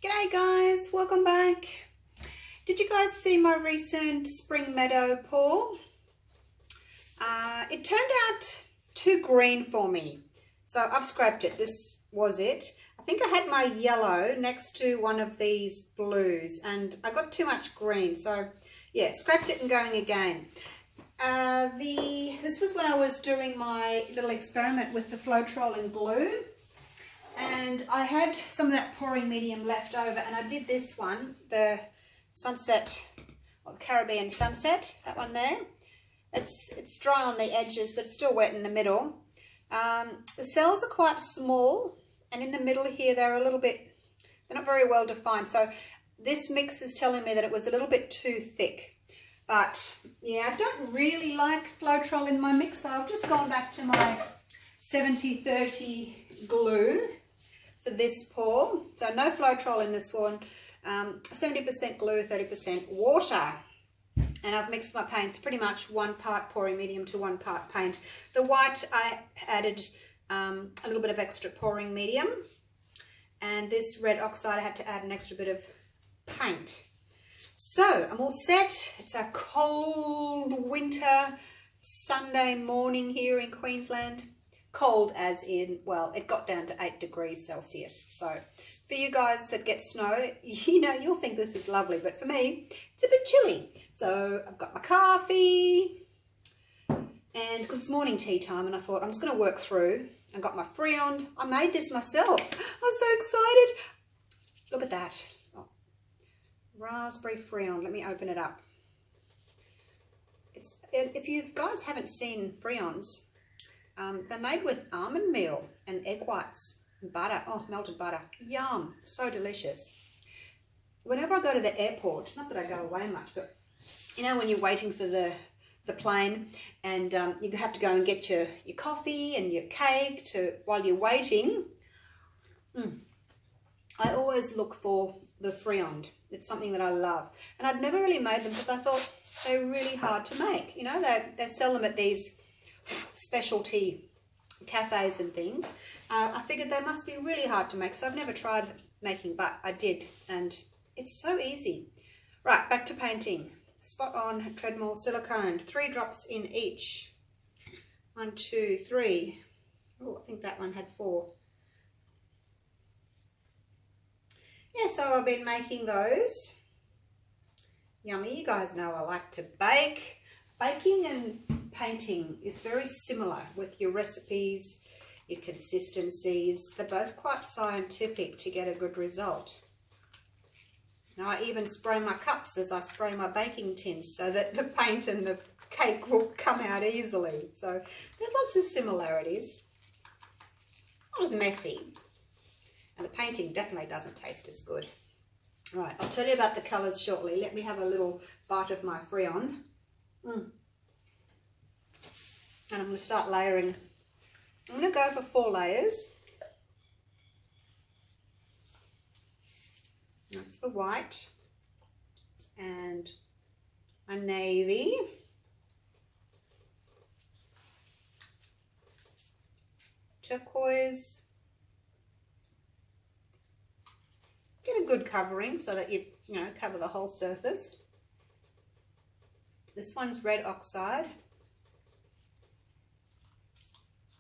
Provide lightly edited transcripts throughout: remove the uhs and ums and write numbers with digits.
G'day guys, welcome back. Did you guys see my recent Spring Meadow pour? It turned out too green for me, so I've scrapped it. This was it. I think I had my yellow next to one of these blues and I got too much green, so yeah, scrapped it and going again. This was when I was doing my little experiment with the Floetrol in blue. And I had some of that pouring medium left over, and I did this one, the Sunset, or the Caribbean Sunset, that one there. It's dry on the edges, but it's still wet in the middle. The cells are quite small, and in the middle here they're a little bit, they're not very well defined. So this mix is telling me that it was a little bit too thick. But yeah, I don't really like Floetrol in my mix, so I've just gone back to my 70-30 glue for this pour. So no Floetrol in this one, 70% glue, 30% water. And I've mixed my paints pretty much 1 part pouring medium to 1 part paint. The white I added a little bit of extra pouring medium, and this red oxide I had to add an extra bit of paint. So I'm all set. It's a cold winter Sunday morning here in Queensland. Cold as in, well, it got down to 8 degrees Celsius. So for you guys that get snow, you know, you'll think this is lovely, but for me, it's a bit chilly. So I've got my coffee, and because it's morning tea time, and I thought I'm just going to work through. I got my Friand. I made this myself. I'm so excited. Look at that. Oh, raspberry Friand. Let me open it up. If you guys haven't seen Friands, they're made with almond meal and egg whites and butter. Oh, melted butter. Yum. So delicious. Whenever I go to the airport, not that I go away much, but you know when you're waiting for the plane and you have to go and get your coffee and your cake while you're waiting, I always look for the Friand. It's something that I love. And I'd never really made them because I thought they were really hard to make. You know, they sell them at these specialty cafes and things. I figured they must be really hard to make, so I've never tried making, but I did, and it's so easy. Right, back to painting. Spot on treadmill silicone, 3 drops in each. 1, 2, 3. Oh, I think that one had 4. Yeah, so I've been making those. Yummy. You guys know I like to bake. Baking and painting is very similar with your recipes, your consistencies. They're both quite scientific to get a good result. Now I even spray my cups as I spray my baking tins so that the paint and the cake will come out easily. So there's lots of similarities. Not as messy. And the painting definitely doesn't taste as good. Right, I'll tell you about the colours shortly. Let me have a little bite of my Friand. And I'm going to start layering. I'm going to go for 4 layers. That's the white and a navy, turquoise. Get a good covering so that you cover the whole surface. This one's red oxide.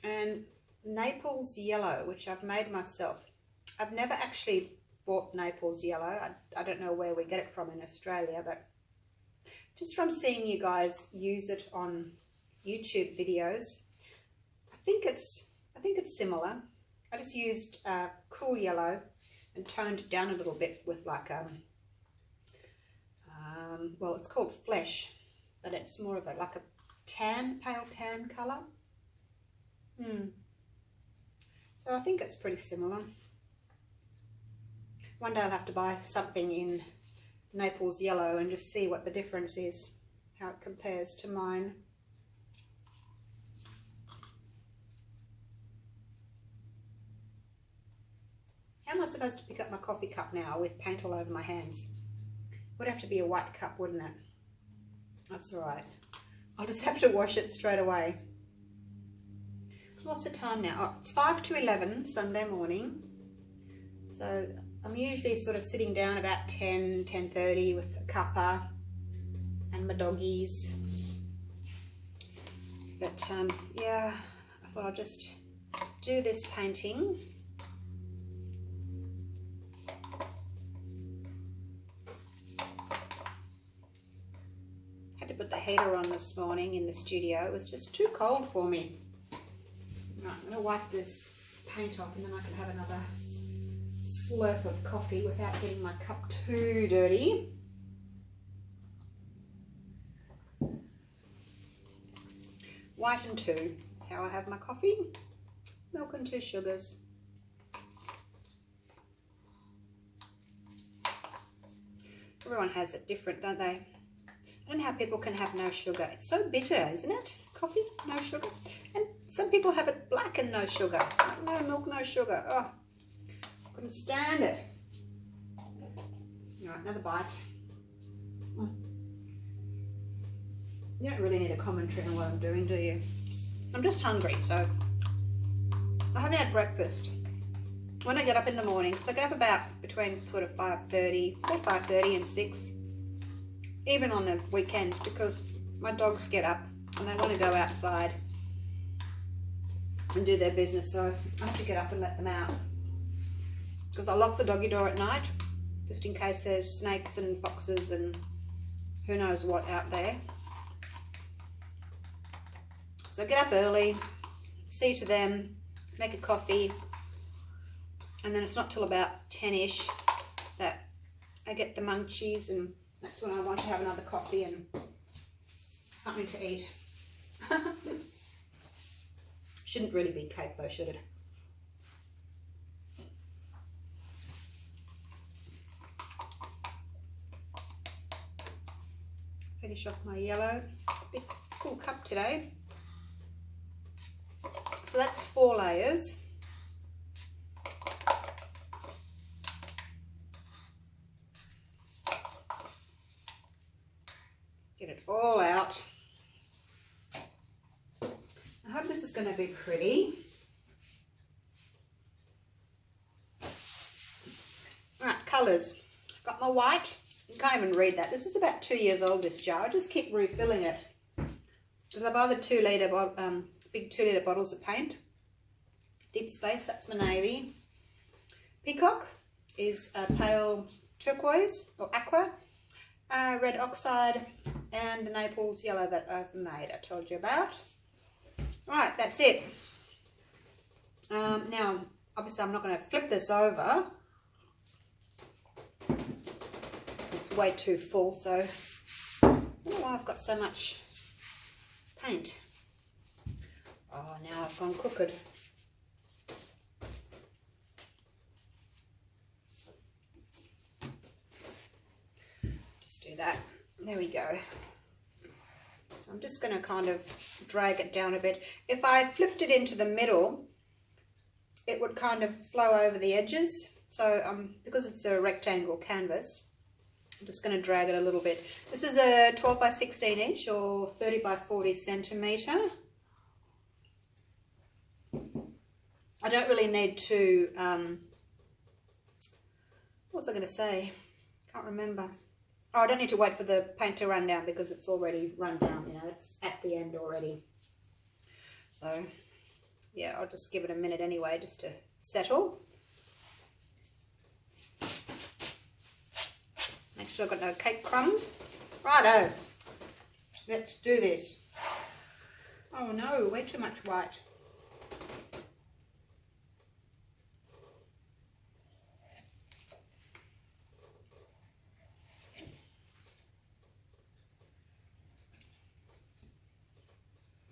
And Naples yellow, which I've made myself. I've never actually bought Naples yellow. I don't know where we get it from in Australia, but just from seeing you guys use it on YouTube videos, I think it's similar. I just used cool yellow and toned it down a little bit with like well, it's called flesh, but it's more of like a pale tan colour. So I think it's pretty similar. One day I'll have to buy something in Naples yellow and just see what the difference is, how it compares to mine. How am I supposed to pick up my coffee cup now with paint all over my hands? Would have to be a white cup, wouldn't it? That's all right. I'll just have to wash it straight away. What's the time now? Oh, it's 5 to 11 Sunday morning. So I'm usually sort of sitting down about 10:30 with a cuppa and my doggies. But yeah, I thought I'll just do this painting. Had to put the heater on this morning in the studio. It was just too cold for me. Right, I'm going to wipe this paint off and then I can have another slurp of coffee without getting my cup too dirty. White and 2 is how I have my coffee. Milk and 2 sugars. Everyone has it different, don't they? I don't know how people can have no sugar. It's so bitter, isn't it? Coffee, no sugar. And some people have it black and no sugar. No milk, no sugar. Oh, couldn't stand it. All right, another bite. You don't really need a commentary on what I'm doing, do you? I'm just hungry, so I haven't had breakfast. When I get up in the morning, so I get up about between sort of 5:30 and 6, even on the weekends, because my dogs get up and they want to go outside and do their business, so I have to get up and let them out. Because I lock the doggy door at night, just in case there's snakes and foxes and who knows what out there. So I get up early, see to them, make a coffee, and then it's not till about 10ish that I get the munchies, and that's when I want to have another coffee and something to eat. Shouldn't really be cake though, should it? Finish off my yellow. Big full cup today. So that's 4 layers. Get it all out. I hope this is going to be pretty. Alright, colours. Got my white. You can't even read that. This is about 2 years old, this jar. I just keep refilling it. Because I buy the 2 litre big 2 litre bottles of paint. Deep Space, that's my navy. Peacock is a pale turquoise or aqua. Red oxide, and the Naples yellow that I've made, I told you about. Right, that's it. Now, obviously I'm not going to flip this over. It's way too full, so I don't know why I've got so much paint. Oh, now I've gone crooked. Just do that. There we go. So I'm just going to kind of drag it down a bit. If I flipped it into the middle, it would kind of flow over the edges. So because it's a rectangle canvas, I'm just going to drag it a little bit. This is a 12 by 16 inch or 30 by 40 centimetre. I don't really need to, what was I going to say? Can't remember. Oh, I don't need to wait for the paint to run down because it's already run down, you know, it's at the end already. So, yeah, I'll just give it a minute anyway just to settle. Make sure I've got no cake crumbs. Righto, let's do this. Oh no, way too much white.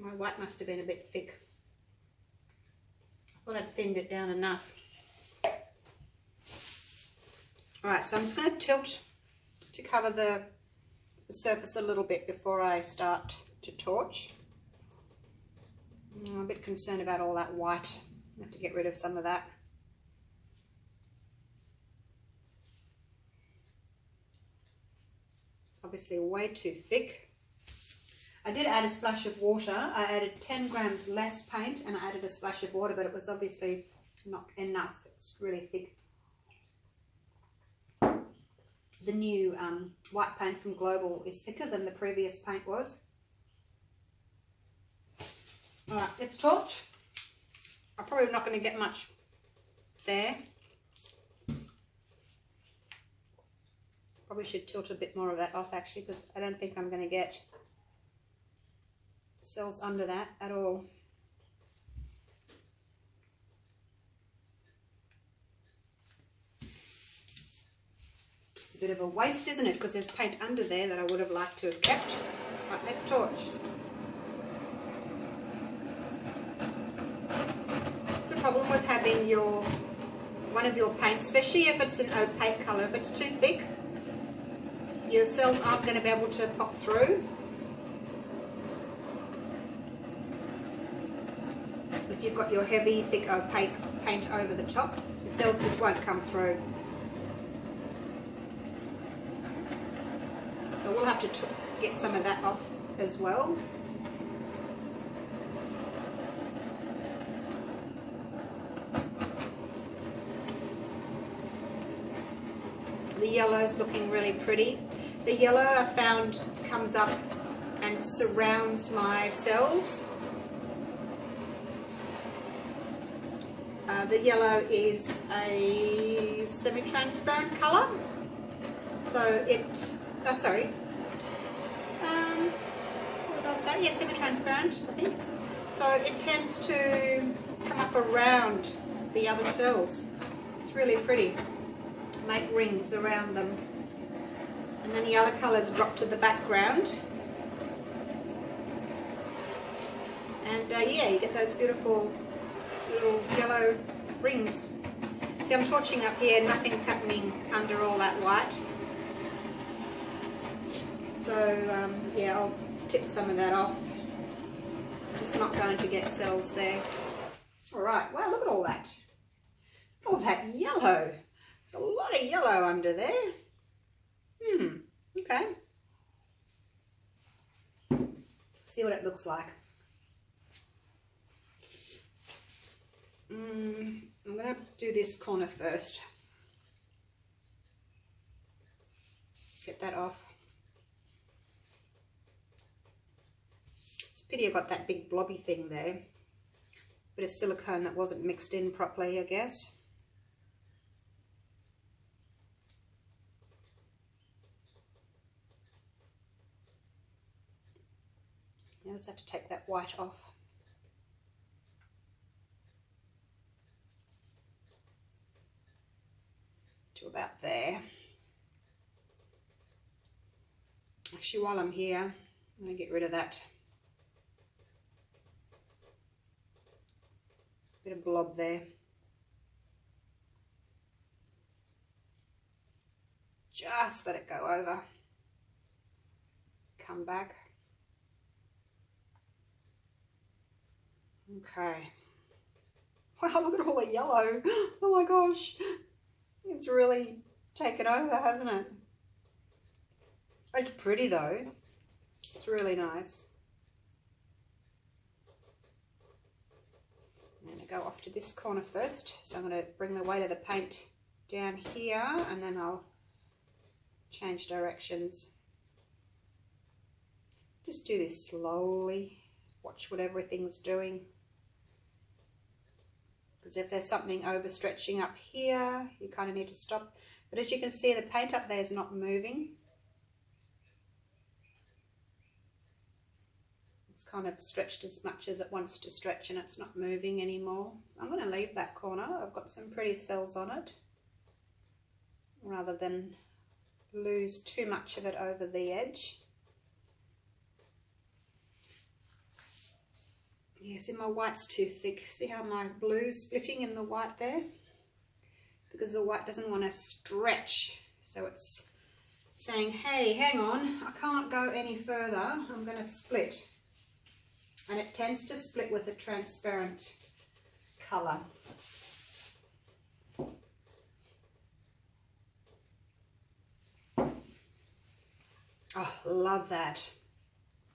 My white must have been a bit thick. I thought I'd thinned it down enough. Alright, so I'm just going to tilt to cover the surface a little bit before I start to torch. I'm a bit concerned about all that white. I have to get rid of some of that. It's obviously way too thick. I did add a splash of water. I added 10 grams less paint and I added a splash of water, but it was obviously not enough. It's really thick. the new white paint from Global is thicker than the previous paint was. Alright, let's torch. I'm probably not going to get much there. Probably should tilt a bit more of that off actually, because I don't think I'm going to get cells under that at all. It's a bit of a waste, isn't it? Because there's paint under there that I would have liked to have kept. Right, let's torch. It's a problem with having one of your paints, especially if it's an opaque colour. If it's too thick, your cells aren't going to be able to pop through. If you've got your heavy, thick, opaque paint over the top, the cells just won't come through. So we'll have to get some of that off as well. The yellow's looking really pretty. The yellow I found comes up and surrounds my cells. The yellow is a semi-transparent colour, so it, what did I say? Yeah, semi-transparent, I think. So it tends to come up around the other cells. It's really pretty. Make rings around them. And then the other colours drop to the background. And yeah, you get those beautiful little yellow rings. See, I'm torching up here, nothing's happening under all that white. So yeah, I'll tip some of that off. Just not going to get cells there. Alright, wow, look at all that. All that yellow. There's a lot of yellow under there. Okay. See what it looks like. I'm going to do this corner first. Get that off. It's a pity I got that big blobby thing there. Bit of silicone that wasn't mixed in properly, I guess. I just have to take that white off. To about there. Actually, while I'm here, I'm going to get rid of that bit of blob there. Just let it go over. Come back. Okay. Wow, look at all the yellow. Oh my gosh. It's really taken over, hasn't it? It's pretty though. It's really nice. I'm going to go off to this corner first. So I'm going to bring the weight of the paint down here and then I'll change directions. Just do this slowly. Watch what everything's doing. Because if there's something overstretching up here, you kind of need to stop. But as you can see, the paint up there is not moving. It's kind of stretched as much as it wants to stretch and it's not moving anymore. So I'm going to leave that corner. I've got some pretty cells on it, rather than lose too much of it over the edge. Yeah, see, my white's too thick. See how my blue's splitting in the white there? Because the white doesn't want to stretch. So it's saying, hey, hang on, I can't go any further. I'm going to split. And it tends to split with a transparent colour. Oh, love that.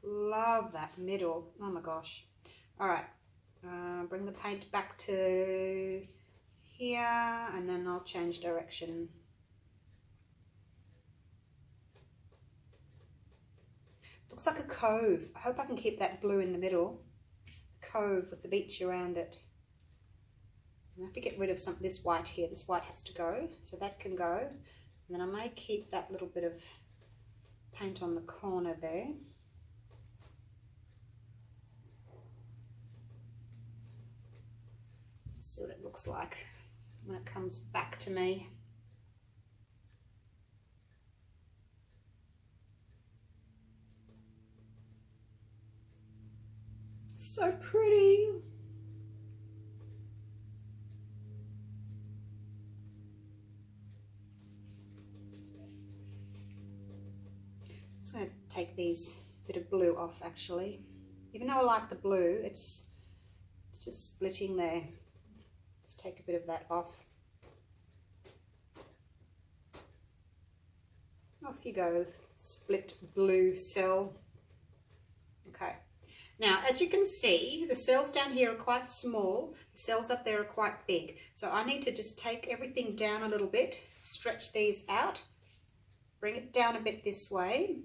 Love that middle. Oh my gosh. Alright, bring the paint back to here and then I'll change direction. Looks like a cove. I hope I can keep that blue in the middle. Cove with the beach around it. I have to get rid of this white here. This white has to go, so that can go. And then I may keep that little bit of paint on the corner there. See what it looks like when it comes back to me. So pretty. I'm just going to take these bit of blue off actually. Even though I like the blue, it's just splitting there. Let's take a bit of that off. Off you go, split blue cell. Okay. Now, as you can see, the cells down here are quite small. The cells up there are quite big. So I need to just take everything down a little bit, stretch these out, bring it down a bit this way.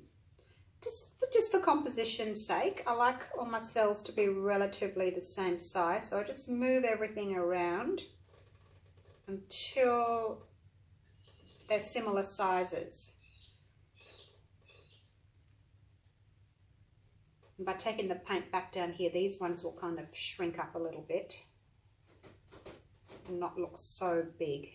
Just for composition's sake, I like all my cells to be relatively the same size. So I just move everything around until they're similar sizes. And by taking the paint back down here, these ones will kind of shrink up a little bit and not look so big.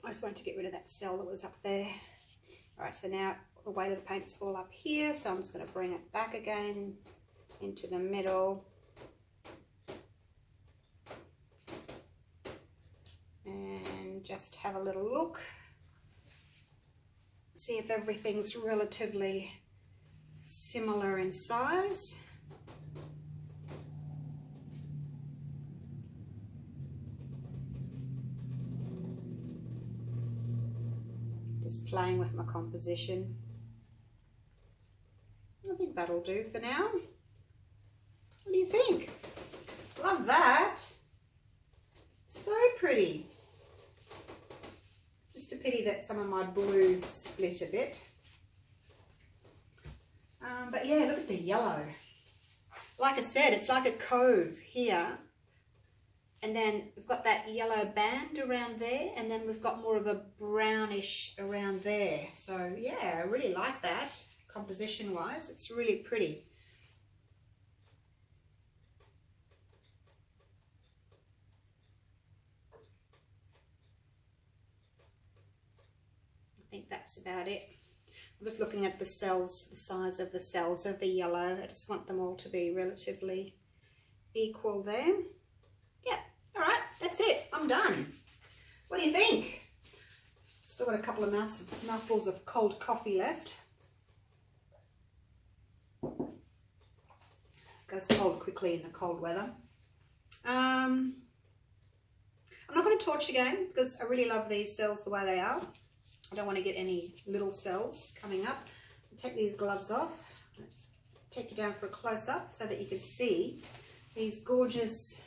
I just wanted to get rid of that cell that was up there. All right, so now the weight of the paint's all up here, so I'm just going to bring it back again into the middle. And just have a little look. See if everything's relatively similar in size. Playing with my composition. I think that'll do for now. What do you think? Love that. So pretty. Just a pity that some of my blue split a bit. But yeah, look at the yellow. Like I said, it's like a cove here. And then we've got that yellow band around there, and then we've got more of a brownish around there. So yeah, I really like that composition wise. It's really pretty. I think that's about it. I'm just looking at the cells, the size of the cells of the yellow. I just want them all to be relatively equal there. Yeah. All right, that's it. I'm done. What do you think? Still got a couple of mouthfuls of cold coffee left. Goes cold quickly in the cold weather. I'm not going to torch again because I really love these cells the way they are. I don't want to get any little cells coming up. I'll take these gloves off. Take you down for a close-up so that you can see these gorgeous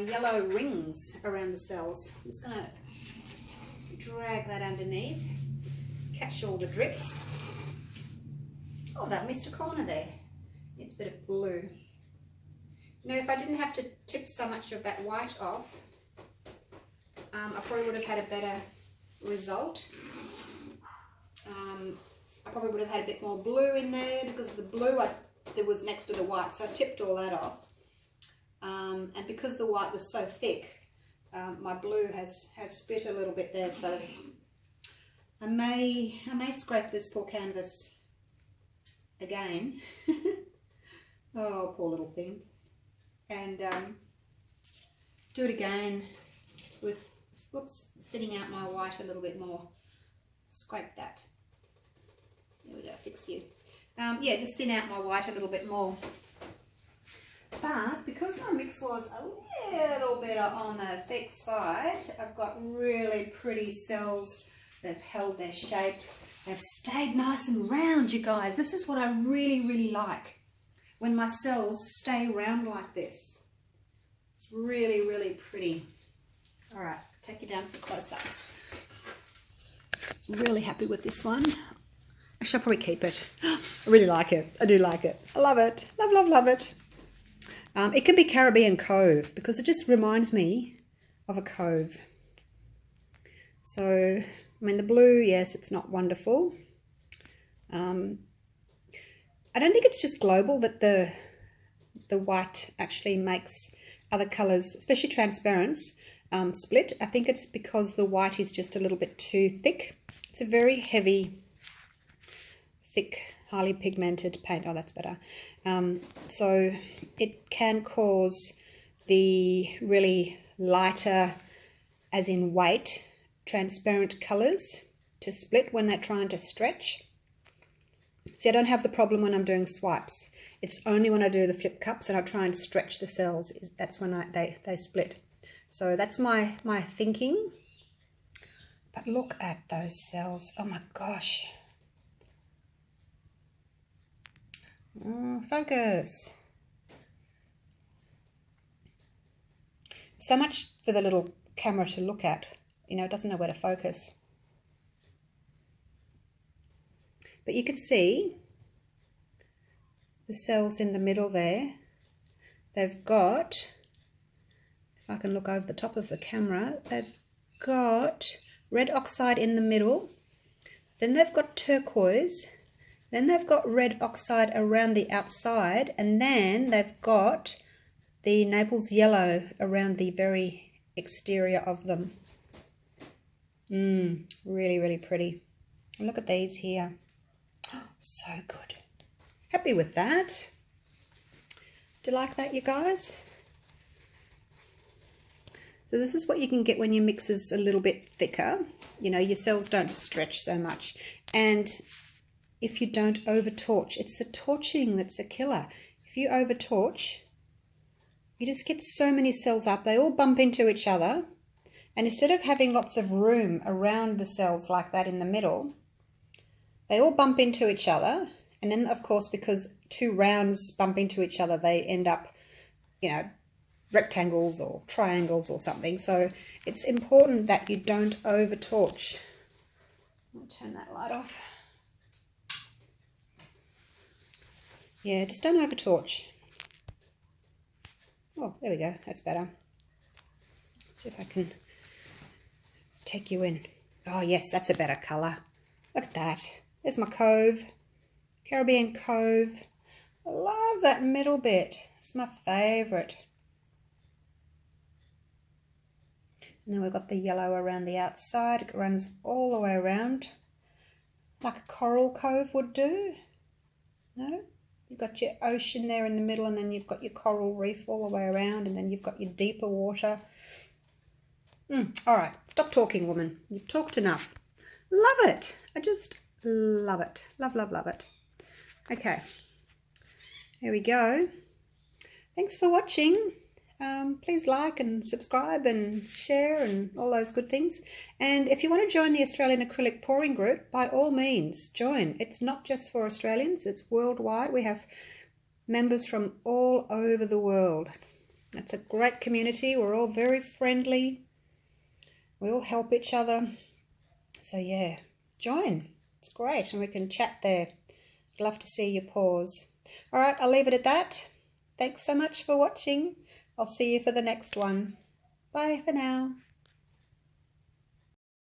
yellow rings around the cells. I'm just going to drag that underneath, catch all the drips. Oh, that missed a corner there. It's a bit of blue. Now, if I didn't have to tip so much of that white off, I probably would have had a better result. I probably would have had a bit more blue in there because the blue that was next to the white, so I tipped all that off. And because the white was so thick, my blue has split a little bit there, so I may scrape this poor canvas again. Oh, poor little thing. And do it again with, whoops, thinning out my white a little bit more. Scrape that. There we go, fix you. Yeah, just thin out my white a little bit more. But because my mix was a little bit on the thick side, I've got really pretty cells. They've held their shape. They've stayed nice and round, you guys. This is what I really, really like, when my cells stay round like this. It's really, really pretty. All right, take you down for a close-up. Really happy with this one. I shall probably keep it. I really like it. I do like it. I love it. Love, love, love it. It can be Caribbean Cove because it just reminds me of a cove. So, I mean, the blue, yes, it's not wonderful. I don't think it's just global that the white actually makes other colours, especially transparents, split. I think it's because the white is just a little bit too thick. It's a very heavy, thick, highly pigmented paint. Oh, that's better. So it can cause the really lighter, as in weight, transparent colours to split when they're trying to stretch. See, I don't have the problem when I'm doing swipes. It's only when I do the flip cups and I try and stretch the cells, that's when they split. So that's my thinking. But look at those cells. Oh my gosh. Focus. So much for the little camera to look at. You know, it doesn't know where to focus. But you can see the cells in the middle there. They've got, if I can look over the top of the camera, they've got red oxide in the middle. Then they've got turquoise. Then they've got red oxide around the outside. And then they've got the Naples yellow around the very exterior of them. Really, really pretty. And look at these here. Oh, so good. Happy with that. Do you like that, you guys? So this is what you can get when your mix is a little bit thicker. You know, your cells don't stretch so much. And if you don't over torch, it's the torching that's a killer. If you over torch, you just get so many cells up. They all bump into each other. And instead of having lots of room around the cells like that in the middle, they all bump into each other. And then, of course, because two rounds bump into each other, they end up, you know, rectangles or triangles or something. So it's important that you don't over torch. I'll turn that light off. Yeah, just don't over torch. Oh, there we go. That's better. Let's see if I can take you in. Oh, yes, that's a better colour. Look at that. There's my Cove. Caribbean Cove. I love that middle bit. It's my favourite. And then we've got the yellow around the outside. It runs all the way around, like a coral cove would do. No? You've got your ocean there in the middle, and then you've got your coral reef all the way around, and then you've got your deeper water. All right, stop talking, woman. You've talked enough. Love it. I just love it. Love, love, love it. Okay, here we go. Thanks for watching. Please like and subscribe and share and all those good things. And if you want to join the Australian Acrylic Pouring Group, by all means, join. It's not just for Australians, it's worldwide. We have members from all over the world. It's a great community. We're all very friendly. We all help each other. So yeah, join. It's great, and we can chat there. I'd love to see your pours. All right, I'll leave it at that. Thanks so much for watching. I'll see you for the next one. Bye for now.